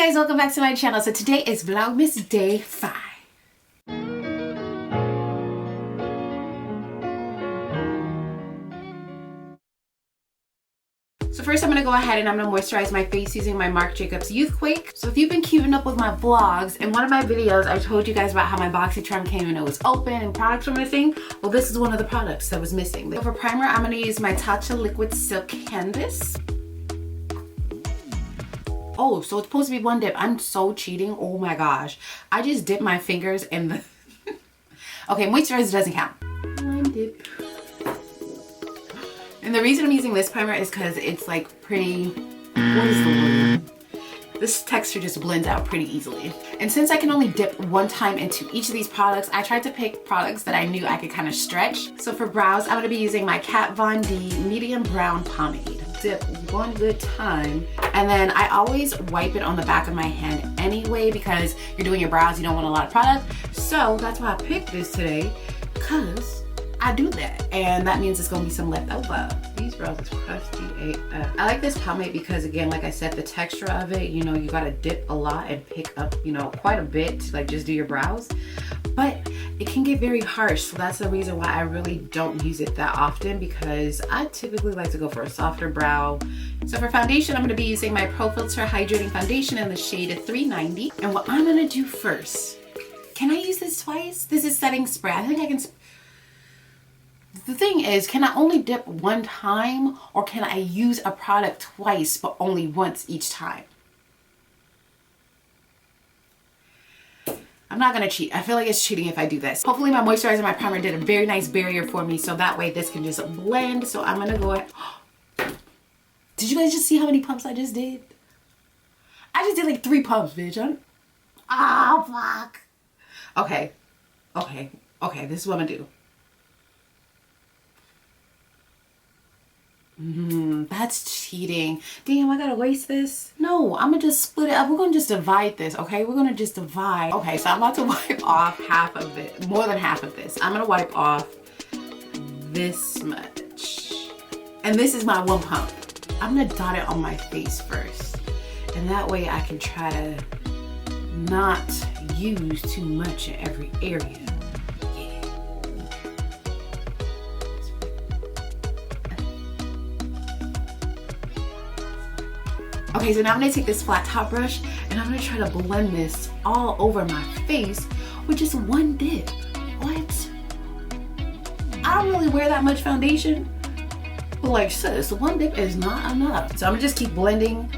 guys, welcome back to my channel. So today is Vlogmas day 5. So first I'm going to go ahead and I'm going to moisturize my face using my Marc Jacobs Youthquake. So if you've been keeping up with my vlogs, in one of my videos I told you guys about how my BoxyCharm came and it was open and products were missing. Well, this is one of the products that was missing. So for primer, I'm going to use my Tatcha Liquid Silk Canvas. Oh, so it's supposed to be one dip. I'm so cheating. Oh my gosh. I just dipped my fingers in the... Okay, moisturizer doesn't count. One dip. And the reason I'm using this primer is because it's like pretty... What is the word? This texture just blends out pretty easily. And since I can only dip one time into each of these products, I tried to pick products that I knew I could kind of stretch. So for brows, I'm going to be using my Kat Von D Medium Brown Pomade. Dip one good time, and then I always wipe it on the back of my hand anyway because you're doing your brows, you don't want a lot of product. So that's why I picked this today, because I do that, and that means it's gonna be some left over. These brows is crusty AF. I like this pomade because, again, like I said, the texture of it, you know, you gotta dip a lot and pick up, you know, quite a bit to like just do your brows, but it can get very harsh. So that's the reason why I really don't use it that often, because I typically like to go for a softer brow. So for foundation, I'm gonna be using my Pro Filter Hydrating Foundation in the shade 390. And what I'm gonna do first, can I use this twice? This is setting spray. I think I can. The thing is, can I only dip one time, or can I use a product twice but only once each time? I'm not gonna cheat. I feel like it's cheating if I do this. Hopefully my moisturizer and my primer did a very nice barrier for me, so that way this can just blend. So I'm gonna go ahead. Did you guys just see how many pumps I just did? I just did like 3 pumps, bitch. Oh, fuck. Okay, this is what I'm gonna do. That's cheating. Damn, I gotta waste this. No, I'm gonna just split it up. We're gonna just divide this, okay? We're gonna just divide. Okay, so I'm about to wipe off half of it, more than half of this. I'm gonna wipe off this much. And this is my 1 pump. I'm gonna dot it on my face first. And that way I can try to not use too much in every area. Okay, so now I'm gonna take this flat top brush and I'm gonna try to blend this all over my face with just 1 dip. What? I don't really wear that much foundation, but like, sis, 1 dip is not enough. So I'm gonna just keep blending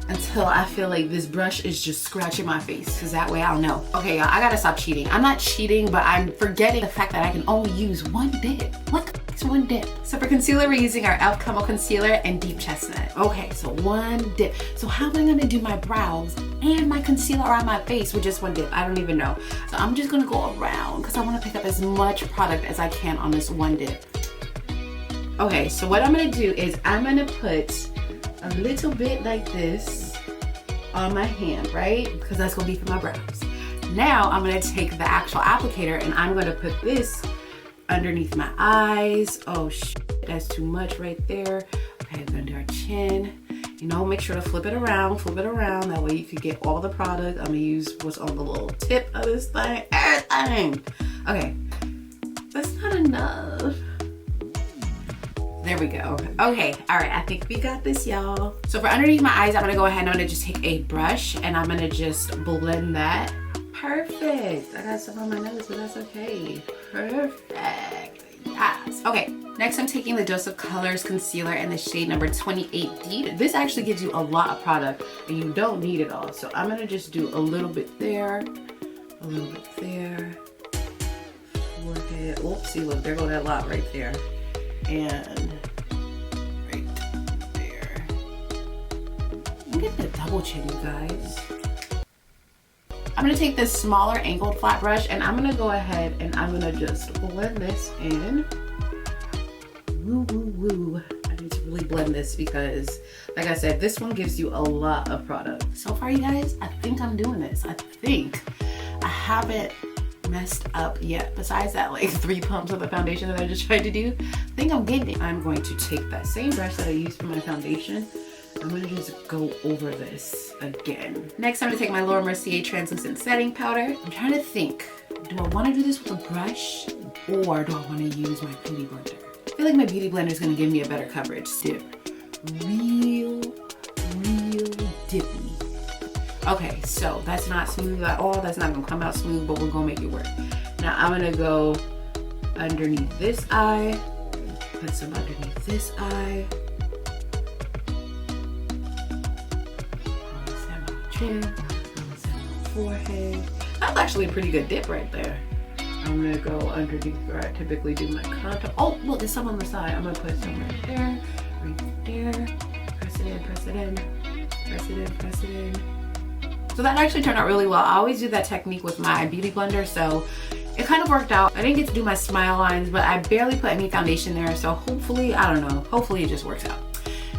until I feel like this brush is just scratching my face, because that way I'll know. Okay, y'all, I gotta stop cheating. I'm not cheating, but I'm forgetting the fact that I can only use 1 dip. What the is 1 dip? So for concealer, we're using our e.l.f. Camo Concealer and Deep Chestnut. Okay, so 1 dip. So how am I gonna do my brows and my concealer around my face with just 1 dip? I don't even know. So I'm just gonna go around because I wanna pick up as much product as I can on this 1 dip. Okay, so what I'm gonna do is I'm gonna put a little bit like this on my hand, right? Because that's gonna be for my brows. Now I'm gonna take the actual applicator and I'm gonna put this underneath my eyes. Oh shit, that's too much right there. Okay, I'm gonna do our chin. You know, make sure to flip it around, that way you can get all the product. I'm gonna use what's on the little tip of this thing, everything. Okay, that's not enough. There we go. Okay, all right, I think we got this, y'all. So for underneath my eyes, I'm gonna go ahead and I'm gonna just take a brush and I'm gonna just blend that. Perfect. I got some on my nose, but that's okay. Perfect. Yes. Okay, next I'm taking the Dose of Colors Concealer in the shade number 28 Deep. This actually gives you a lot of product and you don't need it all. So I'm gonna just do a little bit there, a little bit there, forehead. Oops, see, look, there go that lot right there. And right there. I'm getting a double chin, you guys. I'm gonna take this smaller angled flat brush and I'm gonna go ahead and I'm gonna just blend this in. Woo, woo, woo. I need to really blend this because, like I said, this one gives you a lot of product. So far, you guys, I think I'm doing this. I think I haven't messed up yet. Besides that like 3 pumps of the foundation that I just tried to do, I think I'm getting it. I'm going to take that same brush that I used for my foundation I'm gonna just go over this again. Next, I'm gonna take my Laura Mercier translucent setting powder. I'm trying to think, do I wanna do this with a brush or do I wanna use my beauty blender? I feel like my beauty blender is gonna give me a better coverage. Dip, real dippy. Okay, so that's not smooth at all. That's not gonna come out smooth, but we're gonna make it work. Now I'm gonna go underneath this eye, put some underneath this eye. Chin, forehead. That's actually a pretty good dip right there. I'm gonna go underneath where I typically do my contour. Oh, look, there's some on the side. I'm gonna put some right there, right there. Press it in, press it in, press it in, press it in. So that actually turned out really well. I always do that technique with my beauty blender, so it kind of worked out. I didn't get to do my smile lines, but I barely put any foundation there, so hopefully, I don't know, hopefully it just works out.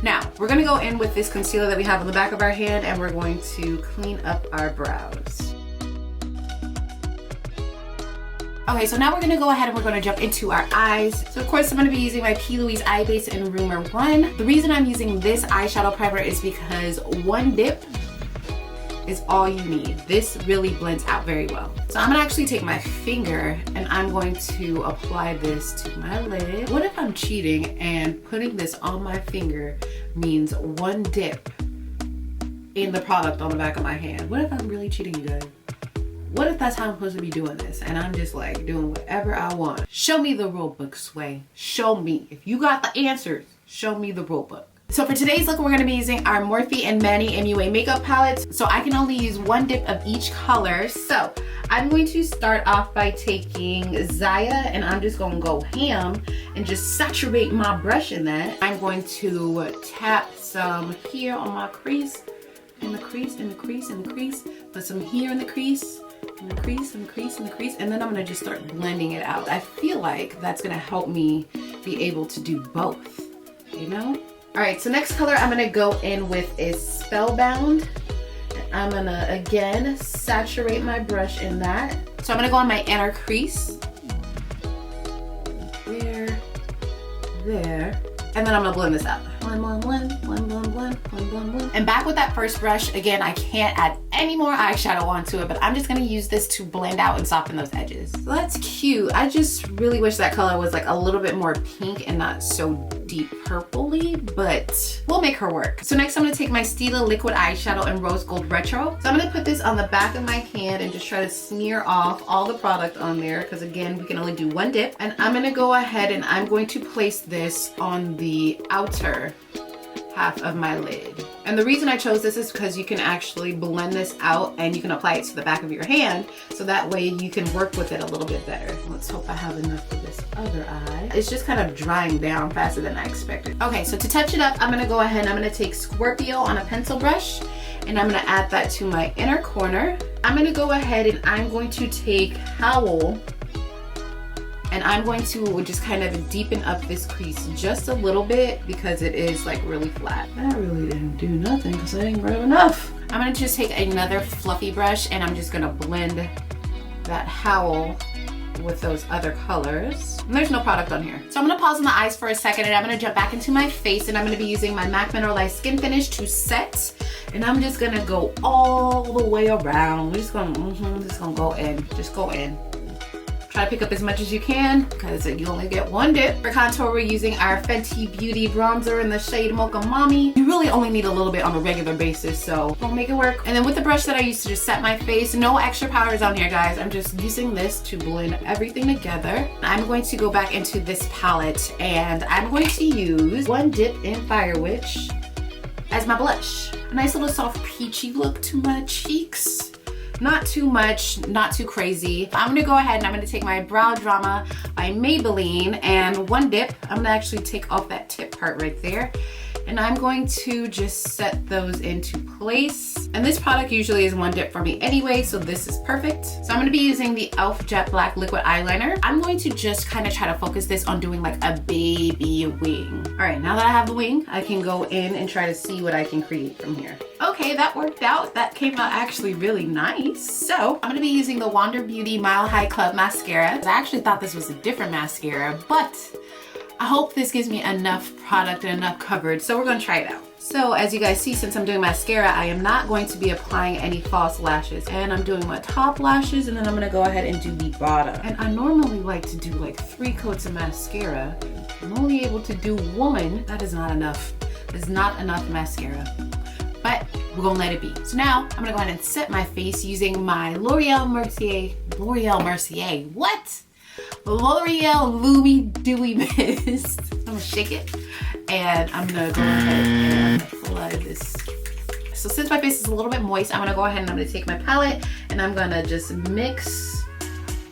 Now, we're gonna go in with this concealer that we have on the back of our hand and we're going to clean up our brows. Okay, so now we're gonna go ahead and we're gonna jump into our eyes. So of course, I'm gonna be using my P. Louise Eye Base in Rumor 1. The reason I'm using this eyeshadow primer is because one dip is all you need. This really blends out very well. So I'm gonna actually take my finger and I'm going to apply this to my lid. What if I'm cheating and putting this on my finger means one dip in the product on the back of my hand? What if I'm really cheating, you guys? What if that's how I'm supposed to be doing this and I'm just like doing whatever I want? Show me the rule book, Sway. Show me. If you got the answers, show me the rule book. So for today's look, we're gonna be using our Morphe and Manny MUA makeup palettes. So I can only use one dip of each color. So I'm going to start off by taking Zaya and I'm just gonna go ham and just saturate my brush in that. I'm going to tap some here on my crease, in the crease, in the crease, in the crease, put some here in the crease, in the crease, in the crease, in the crease, and then I'm gonna just start blending it out. I feel like that's gonna help me be able to do both, you know? All right, so next color I'm gonna go in with is Spellbound. I'm gonna, again, saturate my brush in that. So I'm gonna go on my inner crease. There, there. And then I'm gonna blend this out. Blend, blend, blend, blend, blend, blend, blend, blend, blend. And back with that first brush, again, I can't add any more eyeshadow onto it, but I'm just gonna use this to blend out and soften those edges. So that's cute. I just really wish that color was like a little bit more pink and not so deep purpley, but we'll make her work. So next I'm gonna take my Stila liquid eyeshadow in Rose Gold Retro. So I'm gonna put this on the back of my hand and just try to smear off all the product on there, because again, we can only do one dip. And I'm gonna go ahead and I'm going to place this on the outer half of my lid. And the reason I chose this is because you can actually blend this out and you can apply it to the back of your hand, so that way you can work with it a little bit better. Let's hope I have enough for this other eye. It's just kind of drying down faster than I expected. Okay, so to touch it up, I'm gonna go ahead and I'm gonna take Scorpio on a pencil brush and I'm gonna add that to my inner corner. I'm gonna go ahead and I'm going to take Howl and I'm going to just kind of deepen up this crease just a little bit because it is like really flat. That really didn't do nothing because I didn't grab enough. I'm gonna just take another fluffy brush and I'm just gonna blend that Howl with those other colors. And there's no product on here. So I'm gonna pause on the eyes for a second and I'm gonna jump back into my face and I'm gonna be using my MAC Mineralized Skin Finish to set. And I'm just gonna go all the way around. We're just gonna go in, just go in. Try to pick up as much as you can because you only get one dip. For contour, we're using our Fenty Beauty bronzer in the shade Mocha Mommy. You really only need a little bit on a regular basis, so we'll make it work. And then with the brush that I used to just set my face, no extra powders on here, guys. I'm just using this to blend everything together. I'm going to go back into this palette and I'm going to use one dip in Fire Witch as my blush. A nice little soft peachy look to my cheeks. Not too much, not too crazy. I'm gonna go ahead and I'm gonna take my Brow Drama by Maybelline and one dip. I'm gonna actually take off that tip part right there. And I'm going to just set those into place. And this product usually is one dip for me anyway, so this is perfect. So I'm gonna be using the e.l.f. Jet Black Liquid Eyeliner. I'm going to just kind of try to focus this on doing like a baby wing. All right, now that I have the wing, I can go in and try to see what I can create from here. Okay, that worked out. That came out actually really nice. So I'm gonna be using the Wander Beauty Mile High Club Mascara. I actually thought this was a different mascara, but I hope this gives me enough product and enough coverage, so we're gonna try it out. So as you guys see, since I'm doing mascara, I am not going to be applying any false lashes. And I'm doing my top lashes, and then I'm gonna go ahead and do the bottom. And I normally like to do like 3 coats of mascara. I'm only able to do 1. That is not enough. There's not enough mascara. But we're gonna let it be. So now I'm gonna go ahead and set my face using my L'Oreal Mercier, what? L'Oreal Lumi Dewy Mist. I'm gonna shake it, and I'm gonna go ahead and apply this. So since my face is a little bit moist, I'm gonna go ahead and I'm gonna take my palette, and I'm gonna just mix,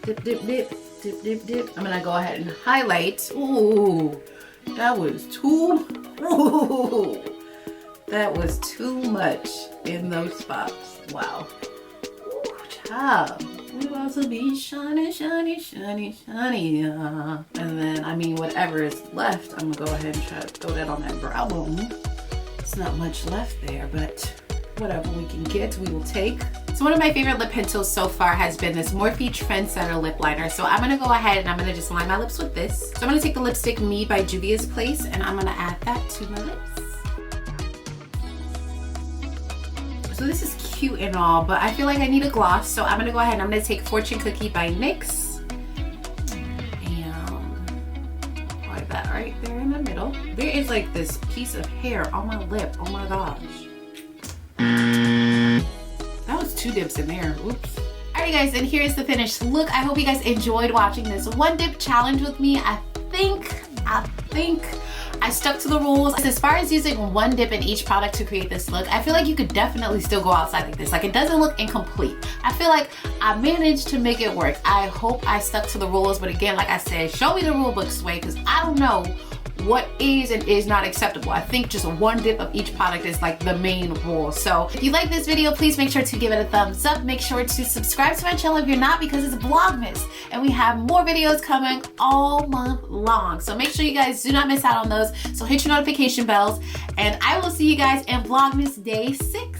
dip, dip, dip, dip, dip, dip. I'm gonna go ahead and highlight. Ooh, that was too, ooh, that was too much in those spots. Wow. Ooh, child. We about to be shiny, shiny, shiny, shiny. And then, I mean, whatever is left, I'm gonna go ahead and try to throw that on that brow bone. It's not much left there, but whatever we can get, we will take. So one of my favorite lip pencils so far has been this Morphe Trendsetter lip liner. So I'm gonna go ahead and I'm gonna just line my lips with this. So I'm gonna take the lipstick Me by Juvia's Place, and I'm gonna add that to my lips. So this is cute and all, but I feel like I need a gloss, so I'm gonna go ahead and I'm gonna take Fortune Cookie by NYX and apply that right there in the middle. There is like this piece of hair on my lip. Oh my gosh. That was 2 dips in there. Oops. Alright guys, and here's the finished look. I hope you guys enjoyed watching this 1 dip challenge with me. I think I stuck to the rules. As far as using 1 dip in each product to create this look, I feel like you could definitely still go outside like this. Like, it doesn't look incomplete. I feel like I managed to make it work. I hope I stuck to the rules, but again, like I said, show me the rule book, Sway, because I don't know what is and is not acceptable. I think just 1 dip of each product is like the main rule. So if you like this video, please make sure to give it a thumbs up. Make sure to subscribe to my channel if you're not, because it's Vlogmas and we have more videos coming all month long. So make sure you guys do not miss out on those. So hit your notification bells, and I will see you guys in Vlogmas day 6.